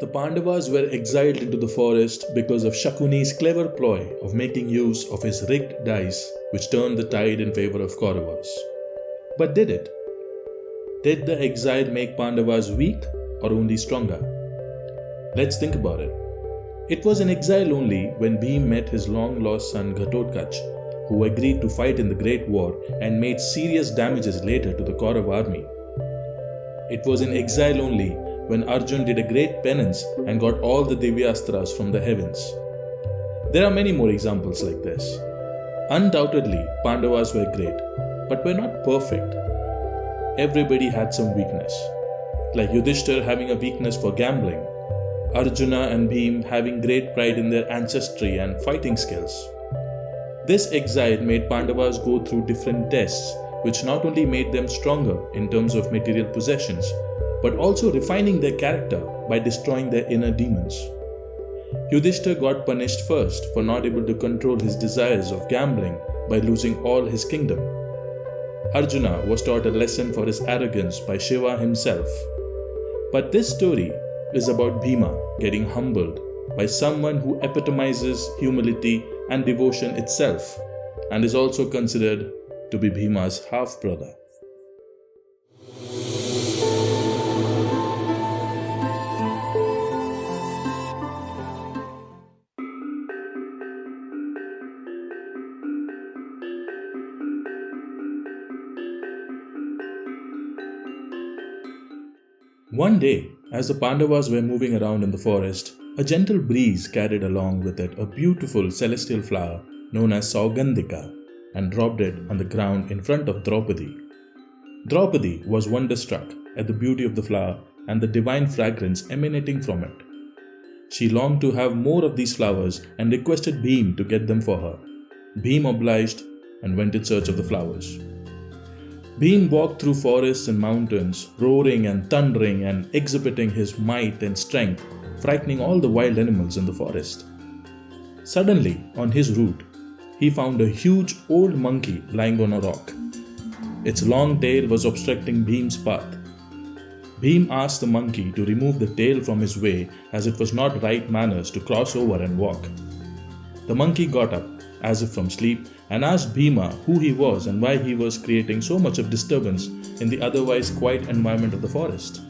The Pandavas were exiled into the forest because of Shakuni's clever ploy of making use of his rigged dice, which turned the tide in favor of Kauravas. But did it? Did the exile make Pandavas weak or only stronger? Let's think about it. It was in exile only when Bhim met his long-lost son Ghatotkacha, who agreed to fight in the Great War and made serious damages later to the Kaurava army. It was in exile only when Arjun did a great penance and got all the Divyastras from the heavens. There are many more examples like this. Undoubtedly, Pandavas were great, but were not perfect. Everybody had some weakness, like Yudhishthir having a weakness for gambling, Arjuna and Bhim having great pride in their ancestry and fighting skills. This exile made Pandavas go through different tests, which not only made them stronger in terms of material possessions, but also refining their character by destroying their inner demons. Yudhishthir got punished first for not able to control his desires of gambling by losing all his kingdom. Arjuna was taught a lesson for his arrogance by Shiva himself. But this story is about Bhima getting humbled by someone who epitomizes humility and devotion itself, and is also considered to be Bhima's half-brother. One day, as the Pandavas were moving around in the forest, a gentle breeze carried along with it a beautiful celestial flower known as Saugandhika and dropped it on the ground in front of Draupadi. Draupadi was wonderstruck at the beauty of the flower and the divine fragrance emanating from it. She longed to have more of these flowers and requested Bhim to get them for her. Bhim obliged and went in search of the flowers. Bhim walked through forests and mountains, roaring and thundering and exhibiting his might and strength, frightening all the wild animals in the forest. Suddenly, on his route, he found a huge old monkey lying on a rock. Its long tail was obstructing Bhim's path. Bhim asked the monkey to remove the tail from his way, as it was not right manners to cross over and walk. The monkey got up, as if from sleep, and asked Bhima who he was and why he was creating so much of disturbance in the otherwise quiet environment of the forest.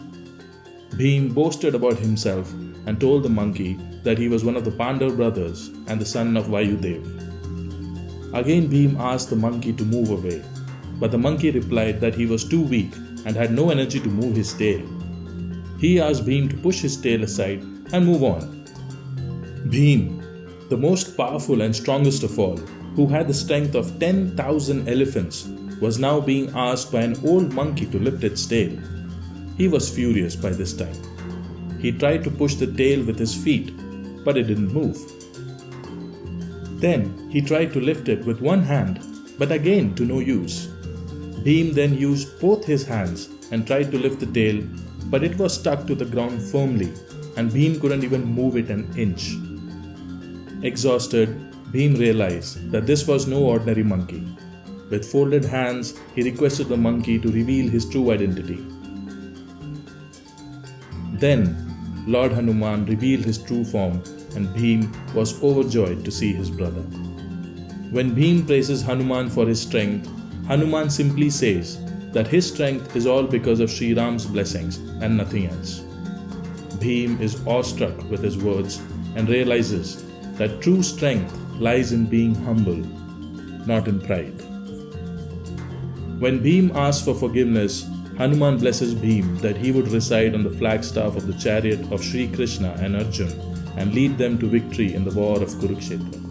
Bhim boasted about himself and told the monkey that he was one of the Pandava brothers and the son of Vayudev. Again Bhim asked the monkey to move away, but the monkey replied that he was too weak and had no energy to move his tail. He asked Bhim to push his tail aside and move on. Bhim, the most powerful and strongest of all, who had the strength of 10,000 elephants, was now being asked by an old monkey to lift its tail. He was furious by this time. He tried to push the tail with his feet, but it didn't move. Then he tried to lift it with one hand, but again to no use. Bhim then used both his hands and tried to lift the tail, but it was stuck to the ground firmly, and Bhim couldn't even move it an inch. Exhausted, Bhim realized that this was no ordinary monkey. With folded hands, he requested the monkey to reveal his true identity. Then, Lord Hanuman revealed his true form, and Bhim was overjoyed to see his brother. When Bhim praises Hanuman for his strength, Hanuman simply says that his strength is all because of Sri Ram's blessings and nothing else. Bhim is awestruck with his words and realizes that true strength lies in being humble, not in pride. When Bhim asks for forgiveness, Hanuman blesses Bhim that he would reside on the flagstaff of the chariot of Sri Krishna and Arjun and lead them to victory in the war of Kurukshetra.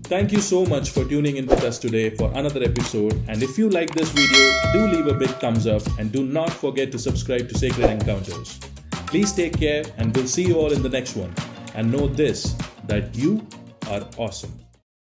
Thank you so much for tuning in with us today for another episode, and if you like this video, do leave a big thumbs up and do not forget to subscribe to Sacred Encounters. Please take care and we'll see you all in the next one. And know this, that you are awesome.